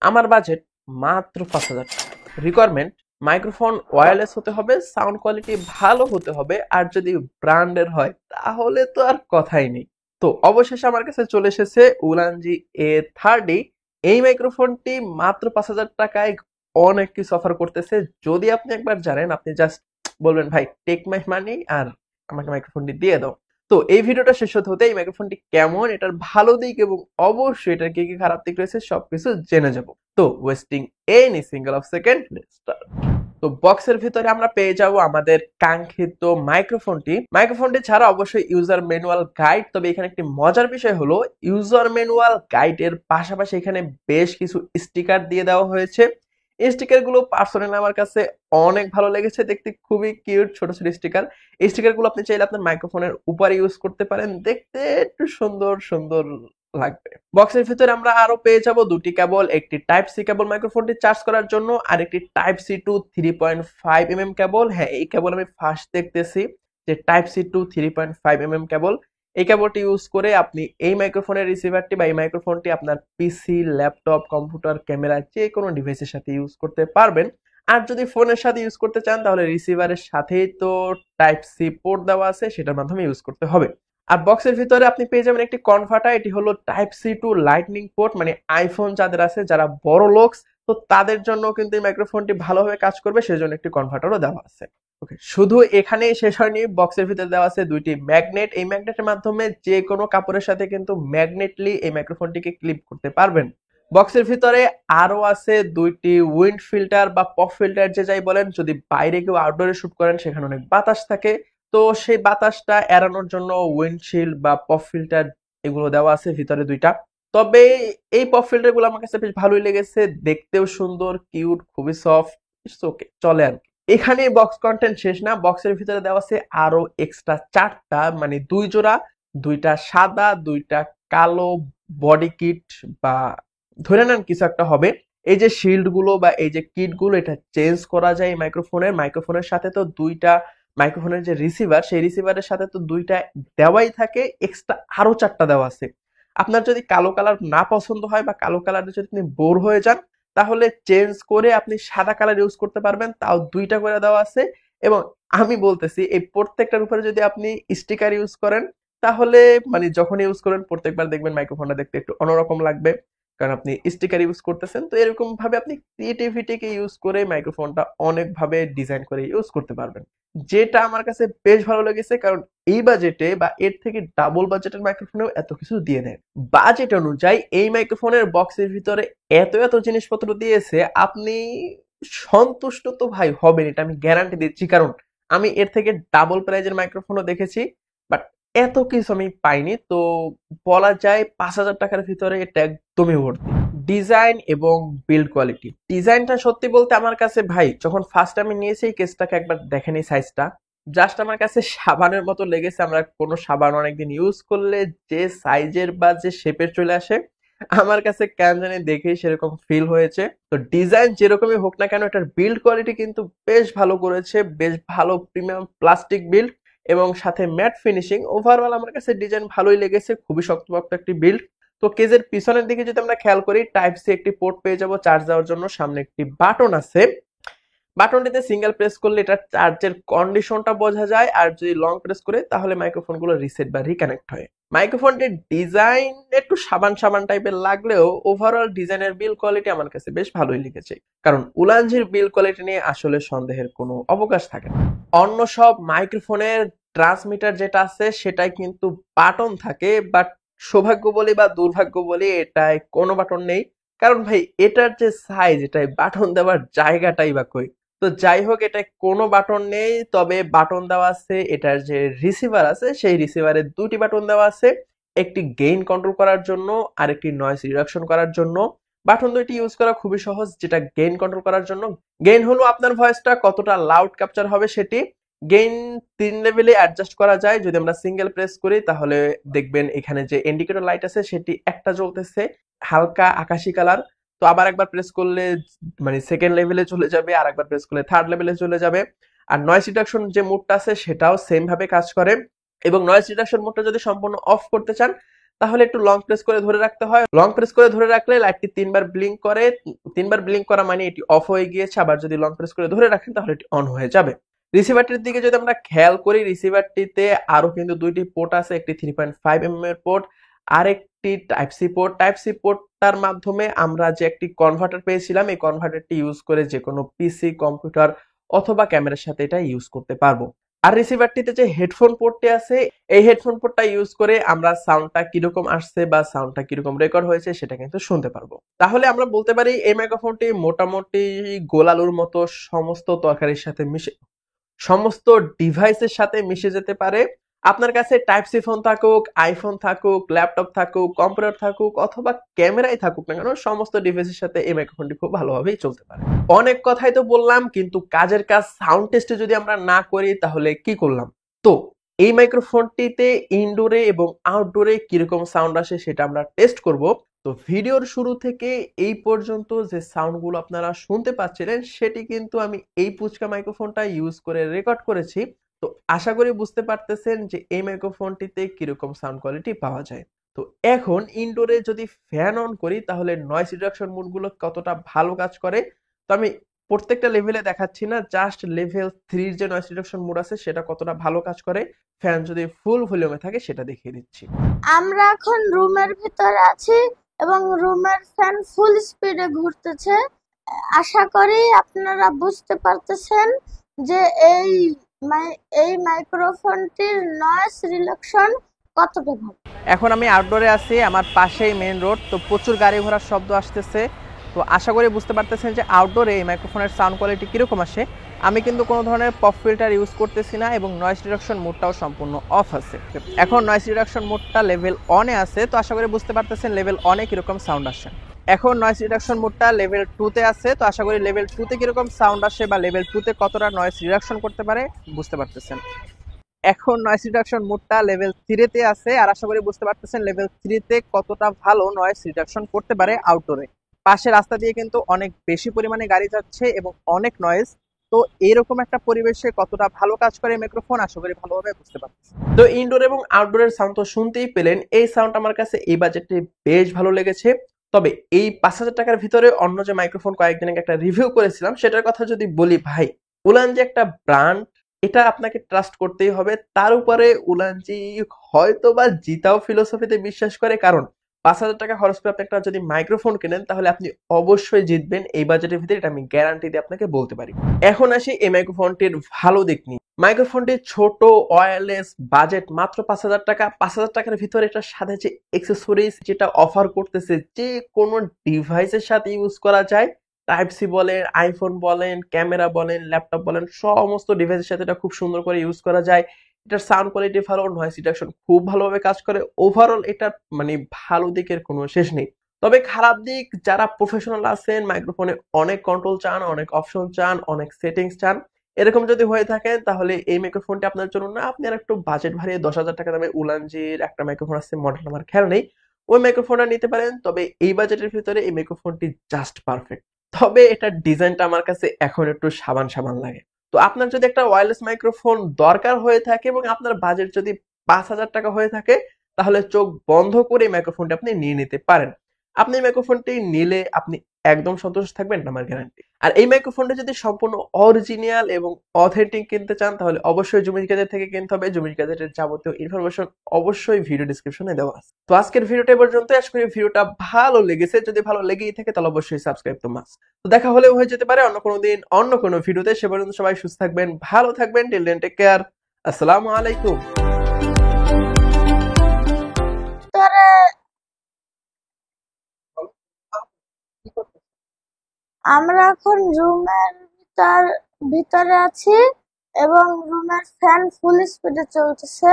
আমার বাজেট মাত্র 5,000 টাকা। রিকোয়ারমেন্ট মাইক্রোফোন ওয়্যারলেস হতে হবে, সাউন্ড কোয়ালিটি ভালো হতে হবে, আর যদি ব্র্যান্ডের হয় তাহলে তো আর কথাই নেই। তো অবশেষে আমার কাছে চলে এসেছে উলানজি A30। এই মাইক্রোফোনটি মাত্র 5,000 টাকায় অনেক কিছু অফার করতেছে। যদি আপনি একবার জানেন, আপনি জাস্ট বলবেন ভাই টেক মাই মানি আর আমাকে মাইক্রোফোনটি দিয়ে দাও। তো এই ভিডিওটা শেষ হতে হতে এই মাইক্রোফোনটি কেমন, এটার ভালো দিক এবং অবশ্যই এটার কি কি খারাপ দিক রয়েছে সবকিছু জেনে যাব। তো wasting any single of second, start. তো বক্সের ভিতরে আমরা পেয়ে যাব আমাদের কাঙ্ক্ষিত মাইক্রোফোনটি ছাড়া অবশ্যই ইউজার ম্যানুয়াল গাইড। তবে এখানে একটি মজার বিষয় হলো ইউজার ম্যানুয়াল গাইডের পাশাপাশি এখানে বেশ কিছু স্টিকার দিয়ে দেওয়া হয়েছে। এই স্টিকার গুলো পার্সোনালি আমার কাছে অনেক ভালো লেগেছে, দেখতে খুবই কিউট ছোট ছোট স্টিকার। এই স্টিকার গুলো আপনি চাইলে আপনার মাইক্রোফোনের উপরে ইউজ করতে পারেন, দেখতে একটু সুন্দর সুন্দর লাগবে। বক্সের ভিতরে আমরা আরো পেয়ে যাব দুটি কেবল, একটি টাইপ সি কেবল মাইক্রোফোনটি চার্জ করার জন্য, আর একটি টাইপ সি টু 3.5 mm কেবল। হ্যাঁ, এই কেবল আমি ফার্স্ট দেখতেছি যে টাইপ সি টু 3.5 mm কেবল। এই কেবলটি ইউজ করে আপনি এই মাইক্রোফোনের রিসিভারটি বা এই মাইক্রোফোনটি আপনার পিসি, ল্যাপটপ, কম্পিউটার, ক্যামেরা যে কোনো ডিভাইসের সাথে ইউজ করতে পারবেন। আর যদি ফোনের সাথে ইউজ করতে চান তাহলে রিসিভারের সাথেই তো টাইপ সি পোর্ট দেওয়া আছে, সেটার মাধ্যমে ইউজ করতে হবে। আর বক্সের ভিতরে আপনি পেয়ে যাবেন একটি কনভার্টার। এটি হলো type C to lightning port, মানে আইফোন যাদের আছে, যারা বড় লোকস, তো তাদের জন্য কিন্তু এই মাইক্রোফোনটি ভালোভাবে কাজ করবে, সেজন্য একটি কনভার্টারও দেওয়া আছে। ওকে, শুধু এখানেই শেষ হয়নি, বক্সের ভিতরে দেওয়া আছে দুইটি ম্যাগনেট। এই ম্যাগনেটের মাধ্যমে যে কোনো কাপড়ের সাথে কিন্তু ম্যাগনেটলি এই মাইক্রোফোনটিকে ক্লিপ করতে পারবেন। বক্সের ভিতরে আরো আছে দুইটি উইন্ড ফিল্টার বা পপ ফিল্টার, যে যাই বলেন, যদি বাইরে কেউ আউটডোরে শুট করেন সেখানে অনেক বাতাস থাকে, তো সেই বাতাসটা এড়ানোর জন্য উইন্ডশিল্ড বা পপ ফিল্টার এগুলো দেওয়া আছে ভিতরে দুইটা। তবে এই পপ ফিল্টার গুলো আমার কাছে বেশ ভালোই লেগেছে, দেখতেও সুন্দর, কিউট, খুবই সফট। ওকে, চলে আর কি। এখানে বক্স কন্টেন্ট শেষ না, বক্সের ভিতরে দেওয়া আছে আরো এক্সট্রা 4টা, মানে 2 জোড়া, 2টা সাদা, 2টা কালো বডি কিট, বা ধরে নেন কিছু একটা হবে। এই যে শিল্ড গুলো বা এই যে কিট গুলো, এটা চেঞ্জ করা যায় মাইক্রোফোনের সাথে। তো দুইটা মাইক্রোফোনের যে রিসিভার, সেই রিসিভারের সাথে তো দুইটা দেওয়াই থাকে, এক্সট্রা আরো 4টা দেওয়া আছে। আপনার যদি কালো কালার না পছন্দ হয় বা কালো কালারে যদি আপনি বোর হয়ে যান, তাহলে চেঞ্জ করে আপনি সাদা কালার ইউজ করতে পারবেন, তাও 2টা করে দেওয়া আছে। এবং আমি বলতেছি এই প্রত্যেকটার উপরে যদি আপনি স্টিকার ইউজ করেন, তাহলে মানে যখন ইউজ করেন প্রত্যেকবার দেখবেন মাইক্রোফোনটা দেখতে একটু অন্যরকম লাগবে, কারণ আপনি স্টিকার ইউজ করতেছেন। তো এরকম ভাবে আপনি ক্রিয়েটিভিটিকে ইউজ করে মাইক্রোফোনটা অনেকভাবে ডিজাইন করে ইউজ করতে পারবেন, যেটা আমার কাছে বেশ ভালো লেগেছে। কারণ এই বাজেটে বা এর থেকে ডাবল বাজেটের মাইক্রোফোনেও এত কিছু দিয়ে দেয়। বাজেট অনুযায়ী এই মাইক্রোফোনের বক্সের ভিতরে এত এত জিনিসপত্র দিয়েছে, আপনি সন্তুষ্ট তো ভাই হবেন, এটা আমি গ্যারান্টি দিচ্ছি। কারণ আমি এর থেকে ডাবল প্রাইজের মাইক্রোফোনও দেখেছি, বাট এত কিছু আমি পাইনি। তো বলা যায় 5,000 টাকার ভিতরে এটা একদমই ভর্তি। ডিজাইন এবং বিল্ড কোয়ালিটি, ডিজাইনটা সত্যি বলতে আমার কাছে ভাই, যখন ফার্স্ট আমি নিয়েছি এই কেসটাকে একবার দেখেনি সাইজটা, জাস্ট আমার কাছে সাবানের মতো লেগেছে। আমরা কোনো সাবান অনেকদিন ইউজ করলে যে সাইজের বা যে শেপের চলে আসে, আমার কাছে কেন জানি দেখেই সেরকম ফিল হয়েছে। তো ডিজাইন যেরকমই হোক না কেন, এটার বিল্ড কোয়ালিটি কিন্তু বেশ ভালো করেছে, বেশ ভালো প্রিমিয়াম প্লাস্টিক বিল্ড এবং সাথে ম্যাট ফিনিশিং। ওভারঅল আমার কাছে ডিজাইন ভালোই লেগেছে, খুবই শক্তপোক্ত একটি বিল্ড। তো কেজের পিছনের দিকে যদি আমরা খেয়াল করি, টাইপ সি একটি পোর্ট পেয়ে যাব চার্জ দেওয়ার জন্য, সামনে একটি বাটন আছে। বাটনটিতে সিঙ্গেল প্রেস করলে এটা চার্জের কন্ডিশনটা বোঝা যায়, আর যদি লং প্রেস করে তাহলে মাইক্রোফোন গুলো রিসেট বা রিকানেক্ট হয়। মাইক্রোফোনটির ডিজাইন একটু সাবান সাবান টাইপের লাগলেও ওভারঅল ডিজাইনের বিল্ড কোয়ালিটি আমার কাছে বেশ ভালোই লেগেছে। কারণ উলানজির বিল্ড কোয়ালিটি নিয়ে আসলে সন্দেহের কোনো অবকাশ থাকে না। অন্য সব মাইক্রোফোনের ট্রান্সমিটার যেটা আছে সেটাই কিন্তু বাটন থাকে, বাট সৌভাগ্য বলি বা দুর্ভাগ্য বলি, এটাই কোনো বাটন নেই। কারণ ভাই এটার যে সাইজ, এটাই বাটন দেওয়ার জায়গাটাই বা কই। তো যাই হোক, এটা কোনো বাটন নেই, তবে বাটন দেওয়া আছে। এটার যে রিসিভার আছে সেই রিসিভারে 2টি বাটন দেওয়া আছে, একটি গেইন কন্ট্রোল করার জন্য আর একটি নয়েজ রিডাকশন করার জন্য। বাটন দুইটি ইউজ করা খুবই সহজ। যেটা গেইন কন্ট্রোল করার জন্য, গেইন হলো আপনার ভয়েসটা কতটা লাউড ক্যাপচার হবে সেটি। গেইন 3 লেভেলে অ্যাডজাস্ট করা যায়। যদি আমরা সিঙ্গেল প্রেস করি তাহলে দেখবেন এখানে যে ইন্ডিকেটর লাইট আছে সেটি একটা জ্বলতেছে, হালকা আকাশি কালার। তো আবার একবার প্রেস করলে মানে সেকেন্ড লেভেলে চলে যাবে, আর একবার প্রেস করলে থার্ড লেভেলে চলে যাবে। আর নয়েজ রিডাকশন যে মোডটা আছে সেটাও সেম ভাবে কাজ করে। এবং নয়েজ রিডাকশন মোডটা যদি সম্পূর্ণ অফ করতে চান তাহলে একটু লং প্রেস করে ধরে রাখতে হয়। লং প্রেস করে ধরে রাখলে লাইটটি 3 বার ব্লিঙ্ক করে। 3 বার ব্লিঙ্ক করা মানে এটি অফ হয়ে গিয়েছে। আবার যদি লং প্রেস করে ধরে রাখেন তাহলে এটি অন হয়ে যাবে। রিসিভারটির দিকে যদি আমরা খেয়াল করি, রিসিভারটিতে আরো কিন্তু দুইটি পোর্ট আছে, একটি 3.5 mm এর পোর্ট আর একটি type C port. Type C পোর্টটার মাধ্যমে আমরা যে একটি কনভার্টার পেয়েছিলাম, এই কনভার্টারটি ইউজ করে যে কোনো পিসি, কম্পিউটার অথবা ক্যামেরার সাথে এটা ইউজ করতে পারবো। আর রিসিভারটিতে যে হেডফোন পোর্টটি আছে, এই হেডফোন পোর্টটা ইউজ করে আমরা সাউন্ডটা কিরকম আসছে বা সাউন্ডটা কিরকম রেকর্ড হয়েছে সেটা কিন্তু শুনতে পারবো। তাহলে আমরা বলতে পারি এই মাইক্রোফোনটি মোটামুটি গোলালুর মতো সমস্ত তরকারির সাথে মিশে, সমস্ত ডিভাইসের সাথে মিশে যেতে পারে। আপনার কাছে টাইপ সি ফোন থাকুক, আইফোন থাকুক, ল্যাপটপ থাকুক, কম্পিউটার থাকুক অথবা ক্যামেরাই থাকুক না কেন, সমস্ত ডিভাইসের সাথে এই মাইক্রোফোনটি খুব ভালোভাবেই চলতে পারে। অনেক কথাই তো বললাম, কিন্তু কাজের কাজ সাউন্ড টেস্টে যদি আমরা না করি তাহলে কি করলাম? তো এই মাইক্রোফোনটিতে ইনডোরে এবং আউটডোরে কিরকম সাউন্ড আসে সেটা আমরা টেস্ট করব। তো ভিডিওর শুরু থেকে এই পর্যন্ত যে সাউন্ডগুলো আপনারা শুনতে পাচ্ছিলেন সেটি কিন্তু আমি এই পুচকা মাইক্রোফোনটা ইউজ করে রেকর্ড করেছি। তো আশা করি বুঝতে পারতেছেন যে এই মাইক্রোফোনটিতে কিরকম সাউন্ড কোয়ালিটি পাওয়া যায়। তো এখন ইনডোরে যদি ফ্যান অন করি তাহলে নয়েজ রিডাকশন মোডগুলো কতটা ভালো কাজ করে। তো আমি প্রত্যেকটা লেভেলে দেখাচ্ছি না, জাস্ট লেভেল 3 যে নয়েজ রিডাকশন মোড আছে সেটা কতটা ভালো কাজ করে, ফ্যান যদি ফুল ভলিউমে থাকে সেটা দেখিয়ে দিচ্ছি। আমরা এখন রুমের ভিতরে আছি এবং রুমের ফ্যান ফুল স্পিডে ঘুরতেছে। আশা করি আপনারা বুঝতে পারতেছেন যে এই মাইক্রোফোনটির নয়েজ রিডাকশন কতটা ভালো। এখন আমি আউটডোরে আছি, আমার পাশেই মেইন রোড, তো প্রচুর গাড়ি ঘোড়ার শব্দ আসতেছে। তো আশা করি বুঝতে পারতেছেন যে আউটডোরে এই মাইক্রোফোনের সাউন্ড কোয়ালিটি কীরকম আসে। আমি কিন্তু কোনো ধরনের পপ ফিল্টার ইউজ করতেছি না এবং নয়েজ রিডাকশন মোডটাও সম্পূর্ণ অফ আছে। এখন নয়েজ রিডাকশন মোডটা লেভেল অনে আছে, তো আশা করি বুঝতে পারতেছেন লেভেল অনে কীরকম সাউন্ড আসে। এখন নয়েজ রিডাকশন মোডটা লেভেল 2তে আছে, তো আশা করি লেভেল 2তে কীরকম সাউন্ড আসে বা লেভেল 2তে কতটা নয়েজ রিডাকশন করতে পারে বুঝতে পারতেছেন। এখন নয়েজ রিডাকশন মোডটা লেভেল 3 তে আছে, আর আশা করি বুঝতে পারতেছেন লেভেল 3 তে কতটা ভালো নয়েজ রিডাকশন করতে পারে আউটডোরে। পাশে রাস্তা দিয়ে কিন্তু অনেক বেশি পরিমাণে গাড়ি যাচ্ছে এবং অনেক নয়েজ। তো এরকম একটা পরিবেশে কতটা ভালো কাজ করে মাইক্রোফোন আশা করি ভালোভাবে বুঝতে পারতেছেন। তো ইনডোর এবং আউটডোরের সাউন্ড তো শুনতেই পেলেন। এই সাউন্ড আমার কাছে এই বাজেটে বেশ ভালো লেগেছে। তবে এই 5,000 টাকার ভিতরে অন্য যে মাইক্রোফোন কয়েকদিন আগে একটা রিভিউ করেছিলাম সেটার কথা যদি বলি, ভাই উলান যে একটা ব্র্যান্ড, এটা আপনাকে ট্রাস্ট করতেই হবে। তার উপরে উলানজি হয়তো বা জিতাও ফিলোসফিতে বিশ্বাস করে, কারণ 5,000 টাকা খরচ করে আপনি একটা যদি মাইক্রোফোন কেনেন তাহলে আপনি অবশ্যই জিতবেন এই বাজেটের ভিতরে, এটা আমি গ্যারান্টি দিয়ে আপনাকে বলতে পারি। এখন আসি এই মাইক্রোফোনটির ভালো দিক নিয়ে। মাইক্রোফোনটি ছোট, ওয়্যারলেস, বাজেট মাত্র 5,000 টাকা। 5,000 টাকার ভিতরে এটার সাথে যে এক্সেসরিজ যেটা অফার করতেছে, যে কোনো ডিভাইসের সাথে ইউজ করা যায়, টাইপ সি বলেন, আইফোন বলেন, ক্যামেরা বলেন, ল্যাপটপ বলেন, সমস্ত ডিভাইসের সাথে এটা খুব সুন্দর করে ইউজ করা যায়। এটার সাউন্ড কোয়ালিটি ভালো, নয়েজ রিডাকশন খুব ভালোভাবে কাজ করে। ওভারঅল এটার মানে ভালো দিকের কোনো শেষ নেই। তবে খারাপ দিক, যারা প্রফেশনাল আছেন, মাইক্রোফোনে অনেক কন্ট্রোল চান, অনেক অপশন চান, অনেক সেটিংস চান, এরকম যদি হয়ে থাকেন তাহলে এই মাইক্রোফোনটি আপনার জন্য না। আপনি আর একটু বাজেট বাড়িয়ে 10,000 টাকা দামে উলানজির একটা মাইক্রোফোন আছে, মডেল আমার খেয়াল নেই, ওই মাইক্রোফোনটা নিতে পারেন। তবে এই বাজেটের ভিতরে এই মাইক্রোফোনটি জাস্ট পারফেক্ট। তবে এটার ডিজাইনটা আমার কাছে এখন একটু সাবান সাবান লাগে। তো আপনার যদি একটা ওয়্যারলেস মাইক্রোফোন দরকার হয়ে থাকে এবং আপনার বাজেট যদি 5,000 টাকা হয়ে থাকে তাহলে চোখ বন্ধ করে এই মাইক্রোফোনটি আপনি নিয়ে নিতে পারেন। আপনি এই মাইক্রোফোনটি নিলে আপনি একদম সন্তুষ্ট থাকবেন, এটা আমার গ্যারান্টি। আর এই মাইক্রোফোনটা যদি সম্পূর্ণ অরিজিনাল এবং অথেন্টিক কিনতে চান তাহলে অবশ্যই জুমিজ গ্যাজেট থেকে কিনতে হবে। জুমিজ গ্যাজেটের যাবতীয় ইনফরমেশন অবশ্যই ভিডিও ডিসক্রিপশনে দেওয়া আছে। তো আজকের ভিডিওটা এই পর্যন্ত। আশা করি ভিডিওটা ভালো লেগেছে। যদি ভালো লেগেই থাকে তাহলে অবশ্যই সাবস্ক্রাইব তো মাস্ট। তো দেখা হলেও হয়ে যেতে পারে অন্য কোনো দিন অন্য কোনো ভিডিওতে। সে পর্যন্ত সবাই সুস্থ থাকবেন, ভালো থাকবেন। Till then take care. আসসালামু আলাইকুম। আমরা এখন রুমের ভিতরে আছি এবং রুমের ফ্যান ফুল স্পিডে চলতেছে।